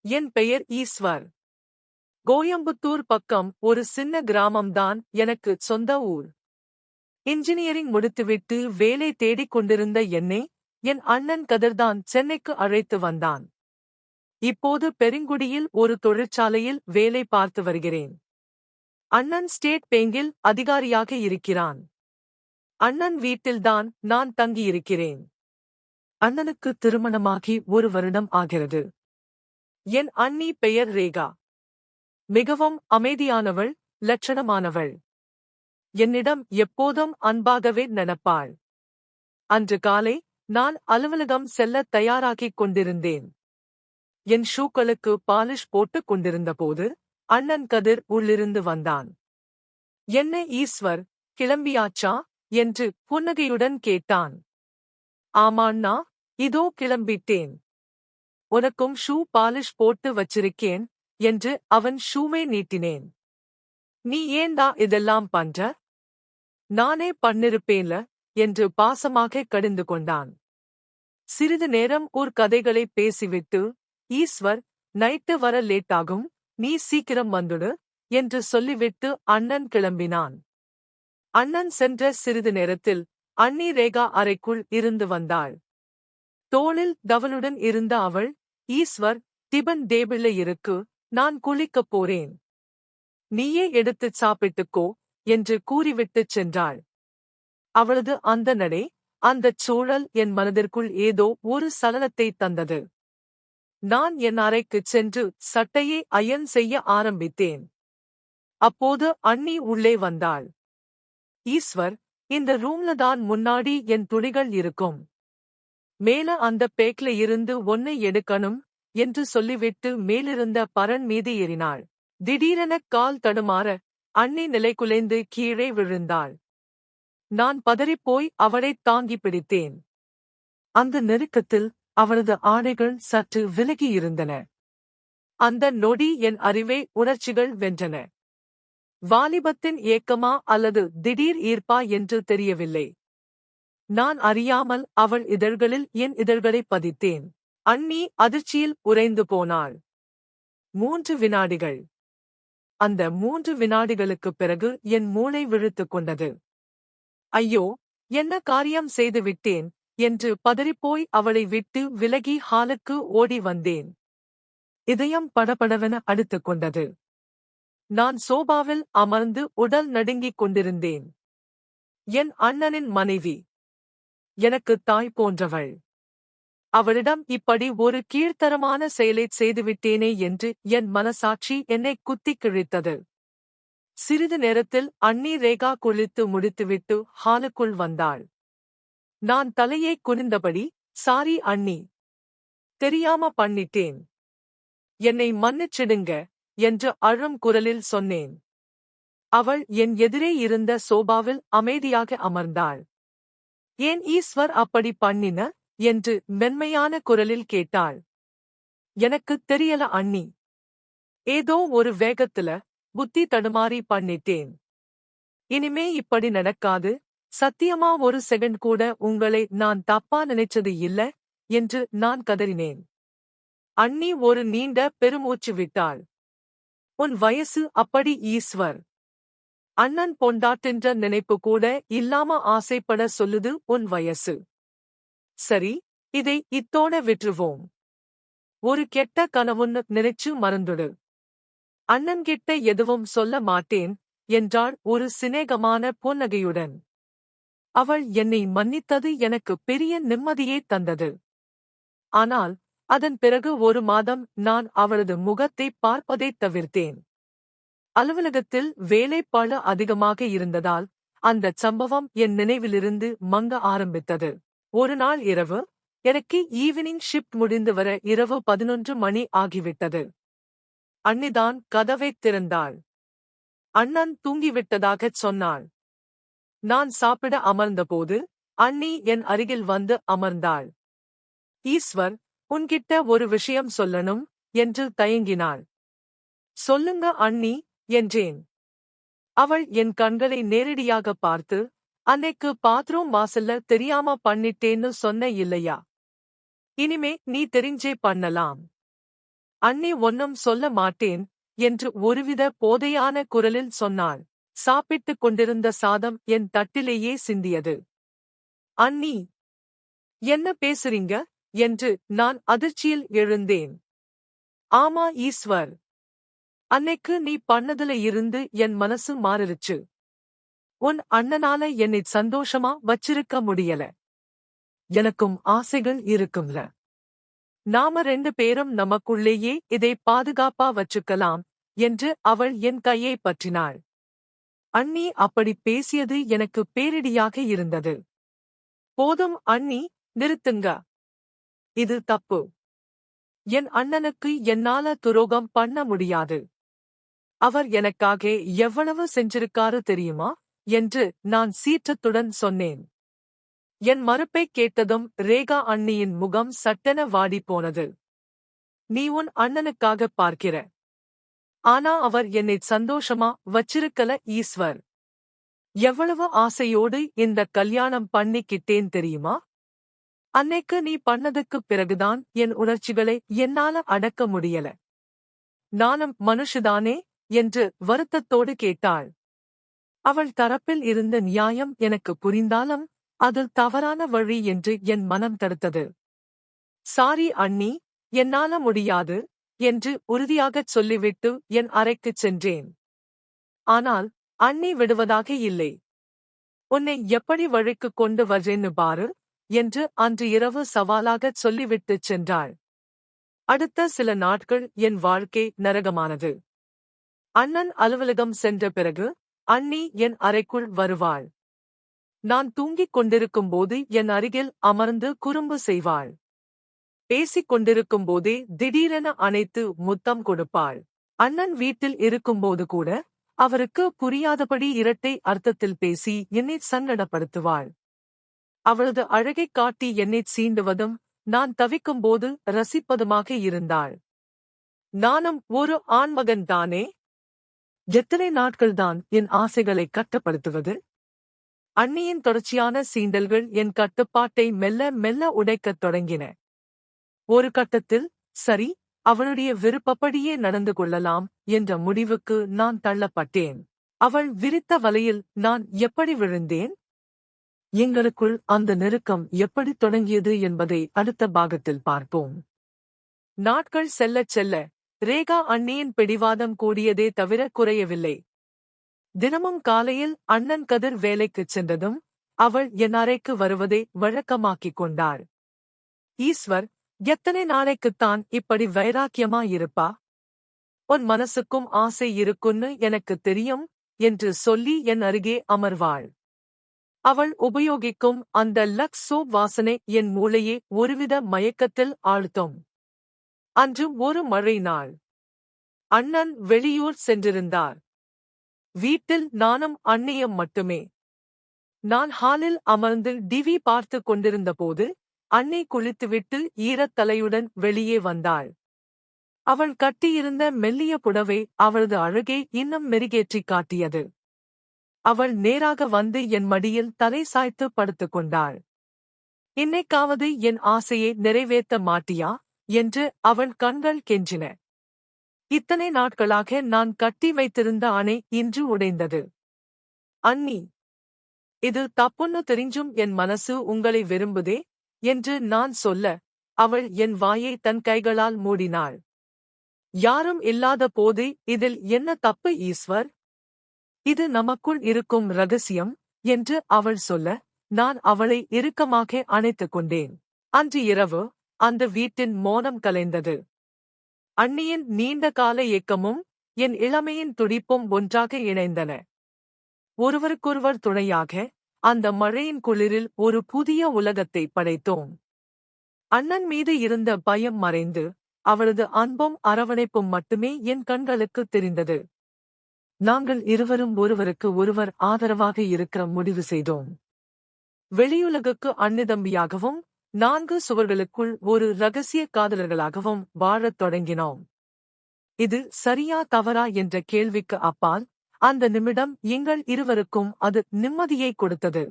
என் பெயர் ஈஸ்வர். கோயம்புத்தூர் பக்கம் ஒரு சின்ன கிராமம்தான் எனக்கு சொந்த ஊர். இன்ஜினியரிங் முடித்துவிட்டு வேலை தேடிக் கொண்டிருந்த என்னை என் அண்ணன் கதிர்தான் சென்னைக்கு அழைத்து வந்தான். இப்போது பெருங்குடியில் ஒரு தொழிற்சாலையில் வேலை பார்த்து வருகிறேன். அண்ணன் ஸ்டேட் பேங்கில் அதிகாரியாக இருக்கிறான். அண்ணன் வீட்டில்தான் நான் தங்கியிருக்கிறேன். அண்ணனுக்கு திருமணமாகி 1 வருடம் ஆகிறது. என் அண்ணி பெயர் ரேகா. மிகவும் அமைதியானவள், லட்சணமானவள். என்னிடம் எப்போதும் அன்பாகவே நடப்பாள். அன்று காலை நான் அலுவலகம் செல்ல தயாராகிக் கொண்டிருந்தேன். என் ஷூக்களுக்கு பாலிஷ் போட்டுக் கொண்டிருந்தபோது அண்ணன் கதிர் உள்ளிருந்து வந்தான். என்ன ஈஸ்வர், கிளம்பியாச்சா என்று புன்னகையுடன் கேட்டான். ஆமாண்ணா, இதோ கிளம்பிட்டேன். உனக்கும் ஷூ பாலிஷ் போட்டு வச்சிருக்கேன் என்று அவன் ஷூவை நீட்டினேன். நீ ஏண்டா இதெல்லாம் பண்ற? நானே பண்ணிருப்பேன்ல என்று பாசமாக கடிந்து கொண்டான். சிறிது நேரம் கதைகளை பேசிவிட்டு, ஈஸ்வர், நைட்டு வர லேட்டாகும், நீ சீக்கிரம் வந்துடு என்று சொல்லிவிட்டு அண்ணன் கிளம்பினான். அண்ணன் சென்ற சிறிது நேரத்தில் அண்ணி ரேகா அறைக்குள் இருந்து வந்தாள். தோளில் டவலுடன் இருந்த அவள், ஈஸ்வர், டிபன் டேபிள்ல இருக்கு, நான் குளிக்கப் போறேன். நீயே எடுத்துச் சாப்பிட்டுக்கோ என்று கூறிவிட்டுச் சென்றாள். அவளது அந்த நடை, அந்தச் சூழல் என் மனதிற்குள் ஏதோ ஒரு சலனத்தை தந்தது. நான் என் அறைக்குச் சென்று சட்டையை அயன் செய்ய ஆரம்பித்தேன். அப்போது அண்ணி உள்ளே வந்தாள். ஈஸ்வர், இந்த ரூம்ல தான் முன்னாடி என் துணிகள் இருக்கும். மேல அந்த பேக்ல இருந்து ஒன்னை எடுக்கணும் என்று சொல்லிவிட்டு மேலிருந்த பரண் மீது ஏறினாள். திடீரென கால் தடுமாற அண்ணி நிலைகுலைந்து கீழே விழுந்தாள். நான் பதறிப்போய் அவளைத் தாங்கி பிடித்தேன். அந்த நெருக்கத்தில் அவளது ஆடைகள் சற்று விலகியிருந்தன. அந்த நொடி என் அறிவை உணர்ச்சிகள் வென்றன. வாலிபத்தின் ஏக்கமா அல்லது திடீர் ஈர்ப்பா என்று தெரியவில்லை. நான் அறியாமல் அவள் இதழ்களில் என் இதழ்களைப் பதித்தேன். அண்ணி அதிர்ச்சியில் உறைந்து போனாள். 3 வினாடிகள். அந்த 3 வினாடிகளுக்குப் பிறகு என் மூளை விழித்துக் கொண்டது. ஐயோ, என்ன காரியம் செய்துவிட்டேன் என்று பதறிப்போய் அவளை விட்டு விலகி ஹாலுக்கு ஓடி வந்தேன். இதயம் படபடவென அடித்துக் கொண்டது. நான் சோபாவில் அமர்ந்து உடல் நடுங்கிக் கொண்டிருந்தேன். என் அண்ணனின் மனைவி. எனக்கு தாய் போன்றவள். அவளிடம் இப்படி ஒரு கீழ்த்தரமான செயலைச் செய்துவிட்டேனே என்று என் மனசாட்சி என்னை குத்திக் கிழித்தது. சிறிது நேரத்தில் அண்ணி ரேகா குளித்து முடித்துவிட்டு ஹாலுக்குள் வந்தாள். நான் தலையை குனிந்தபடி, சாரி அண்ணி. தெரியாம பண்ணிட்டேன். என்னை மன்னிச்சிடுங்க என்று அழும் குரலில் சொன்னேன். அவள் என் எதிரே இருந்த சோபாவில் அமைதியாக அமர்ந்தாள். ஏன் ஈஸ்வர் அப்படி பண்ணின என்று மென்மையான குரலில் கேட்டாள். எனக்குத் தெரியல அண்ணி. ஏதோ ஒரு வேகத்துல புத்தி தடுமாறி பண்ணிட்டேன். இனிமே இப்படி நடக்காது, சத்தியமா ஒரு செகண்ட் கூட உங்களை நான் தப்பா நினைச்சது இல்ல என்று நான் கதறினேன். அண்ணி ஒரு நீண்ட பெருமூச்சு விட்டாள். உன் வயசு அப்படி ஈஸ்வர். அண்ணன் பொண்டாட்டின்ற நினைப்பு கூட இல்லாம ஆசைப்பட சொல்லுது உன் வயசு. சரி, இதை இத்தோட விட்டுருவோம். ஒரு கெட்ட கனவுன்னு நினைச்சு மறந்துடு. அண்ணன்கிட்ட எதுவும் சொல்ல மாட்டேன் என்றாள் ஒரு சிநேகமான புன்னகையுடன். அவள் என்னை மன்னித்தது எனக்கு பெரிய நிம்மதியை தந்தது. ஆனால் அதன் பிறகு 1 மாதம் நான் அவளது முகத்தை பார்ப்பதைத் தவிர்த்தேன். அலுவலகத்தில் வேலைப்பளு அதிகமாக இருந்ததால் அந்தச் சம்பவம் என் நினைவிலிருந்து மங்க ஆரம்பித்தது. ஒரு நாள் இரவு, எனக்கு ஈவினிங் ஷிப்ட் முடிந்து வர இரவு 11 மணி ஆகிவிட்டது. அண்ணிதான் கதவைத் திறந்தாள். அண்ணன் தூங்கிவிட்டதாகச் சொன்னாள். நான் சாப்பிட அமர்ந்தபோது அண்ணி என் அருகில் வந்து அமர்ந்தாள். ஈஸ்வர், உன்கிட்ட ஒரு விஷயம் சொல்லணும் என்று தயங்கினாள். சொல்லுங்க அண்ணி என்றேன். அவள் என் கண்களை நேரடியாக பார்த்து, அன்னைக்கு பாத்ரூம் வாசல்ல தெரியாம பண்ணிட்டேன்னு சொன்ன இல்லையா? இனிமே நீ தெரிஞ்சே பண்ணலாம். அண்ணி ஒன்னும் சொல்ல மாட்டேன் என்று ஒருவித போதையான குரலில் சொன்னாள். சாப்பிட்டுக் கொண்டிருந்த சாதம் என் தட்டிலேயே சிந்தியது. அண்ணி, என்ன பேசுறீங்க என்று நான் அதிர்ச்சியில் எழுந்தேன். ஆமா ஈஸ்வர், அன்னைக்கு நீ பண்ணதுல இருந்து என் மனசு மாறிருச்சு. உன் அண்ணனால என்னை சந்தோஷமா வச்சிருக்க முடியல. எனக்கும் ஆசைகள் இருக்கும்ல. நாம 2 பேரும் நமக்குள்ளேயே இதை பாதுகாப்பா வச்சுக்கலாம் என்று அவள் என் கையை பற்றினாள். அண்ணி அப்படி பேசியது எனக்கு பேரிடியாக இருந்தது. போதும் அண்ணி, நிறுத்துங்க. இது தப்பு. என் அண்ணனுக்கு என்னால துரோகம் பண்ண முடியாது. அவர் எனக்காக எவ்வளவு செஞ்சிருக்காரு தெரியுமா என்று நான் சீற்றத்துடன் சொன்னேன். என் மறுப்பைக் கேட்டதும் ரேகா அண்ணியின் முகம் சட்டென வாடிப் போனது. நீ உன் அண்ணனுக்காக பார்க்கிற. ஆனா அவர் என்னை சந்தோஷமா வச்சிருக்கல ஈஸ்வர். எவ்வளவு ஆசையோடு இந்த கல்யாணம் பண்ணிக்கிட்டேன் தெரியுமா? அன்னைக்கு நீ பண்ணதுக்குப் பிறகுதான் என் உணர்ச்சிகளை என்னால அடக்க முடியல. நானும் மனுஷதானே என்று வருத்தத்தோடு கேட்டாள். அவள் தரப்பில் இருந்த நியாயம் எனக்கு புரிந்தாலும் அது தவறான வழி என்று என் மனம் தடுத்தது. சாரி அண்ணி, என்னால முடியாது என்று உறுதியாகச் சொல்லிவிட்டு என் அறைக்குச் சென்றேன். ஆனால் அண்ணி விடுவதாக இல்லை. உன்னை எப்படி வழிக்கு கொண்டு வர்றேன்னு பாரு என்று அன்று இரவு சவாலாகச் சொல்லிவிட்டுச் சென்றாள். அடுத்த சில நாட்கள் என் வாழ்க்கை நரகமானது. அண்ணன் அலுவலகம் சென்ற பிறகு அண்ணி என் அறைக்குள் வருவாள். நான் தூங்கிக் கொண்டிருக்கும்போது என் அருகில் அமர்ந்து குறும்பு செய்வாள். பேசிக் கொண்டிருக்கும்போதே திடீரென அணைத்து முத்தம் கொடுப்பாள். அண்ணன் வீட்டில் இருக்கும்போது கூட அவருக்கு புரியாதபடி இரட்டை அர்த்தத்தில் பேசி என்னை சங்கடப்படுத்துவாள். அவளது அழகைக் காட்டி என்னைச் சீண்டுவதும் நான் தவிக்கும்போது ரசிப்பதுமாக இருந்தாள். நானும் ஒரு ஆண்மகன் தானே. எத்தனை நாட்கள்தான் என் ஆசைகளை கட்டுப்படுத்துவது? அண்ணியின் தொடர்ச்சியான சீண்டல்கள் என் கட்டுப்பாட்டை மெல்ல மெல்ல உடைக்கத் தொடங்கின. ஒரு கட்டத்தில் சரி, அவளுடைய விருப்பப்படியே நடந்து கொள்ளலாம் என்ற முடிவுக்கு நான் தள்ளப்பட்டேன். அவள் விரித்த வலையில் நான் எப்படி விழுந்தேன்? எங்களுக்குள் அந்த நெருக்கம் எப்படி தொடங்கியது என்பதை அடுத்த பாகத்தில் பார்ப்போம். நாட்கள் செல்லச் செல்ல ரேகா அண்ணியின் பிடிவாதம் கூடியதே தவிர குறையவில்லை. தினமும் காலையில் அண்ணன் கதிர் வேலைக்குச் சென்றதும் அவள் என் அறைக்கு வருவதை வழக்கமாக்கிக் கொண்டாள். ஈஸ்வர், எத்தனை நாளைக்குத்தான் இப்படி வைராக்கியமா இருப்பா? உன் மனசுக்கும் ஆசை இருக்குன்னு எனக்குத் தெரியும் என்று சொல்லி என் அருகே அமர்வாள். அவள் உபயோகிக்கும் அந்த லக்ஸ் சோப் வாசனை என் மூளையை ஒருவித மயக்கத்தில் ஆழ்த்தும். அன்று ஒரு மழை நாள். அண்ணன் வெளியூர் சென்றிருந்தார். வீட்டில் நானும் அண்ணியும் மட்டுமே. நான் ஹாலில் அமர்ந்து டிவி பார்த்து கொண்டிருந்தபோது அண்ணி குளித்துவிட்டு ஈரத் தலையுடன் வெளியே வந்தாள். அவள் கட்டியிருந்த மெல்லிய புடவை அவளது அழகை இன்னும் மெருகேற்றிக் காட்டியது. அவள் நேராக வந்து என் மடியில் தலை சாய்த்து படுத்துக் கொண்டாள். இன்னைக்காவது என் ஆசையை நிறைவேற்ற மாட்டியா என்று அவள் கண்கள் கெஞ்சின. இத்தனை நாட்களாக நான் கட்டி வைத்திருந்த அணை இன்று உடைந்தது. அண்ணி, இது தப்புன்னு தெரிஞ்சும் என் மனசு உங்களை விரும்புதே என்று நான் சொல்ல அவள் என் வாயை தன் கைகளால் மூடினாள். யாரும் இல்லாத போது இதில் என்ன தப்பு ஈஸ்வர்? இது நமக்குள் இருக்கும் ரகசியம் என்று அவள் சொல்ல நான் அவளை இறுக்கமாக அணைத்துக் கொண்டேன். அன்று இரவு அந்த வீட்டின் மௌனம் கலைந்தது. அண்ணியின் நீண்ட கால ஏக்கமும் என் இளமையின் துடிப்பும் ஒன்றாக இணைந்தன. ஒருவருக்கொருவர் துணையாக அந்த மழையின் குளிரில் ஒரு புதிய உலகத்தை படைத்தோம். அண்ணன் மீது இருந்த பயம் மறைந்து அவளது அன்பும் அரவணைப்பும் மட்டுமே என் கண்களுக்கு தெரிந்தது. நாங்கள் இருவரும் ஒருவருக்கு ஒருவர் ஆதரவாக இருக்க முடிவு செய்தோம். வெளியுலகுக்கு அண்ணதம்பியாகவும் 4 சுவர்களுக்குள் ஒரு இரகசிய காதலர்களாகவும் வாழத் தொடங்கினோம். இது சரியா தவறா என்ற கேள்விக்கு அப்பால் அந்த நிமிடம் எங்கள் இருவருக்கும் அது நிம்மதியை கொடுத்தது.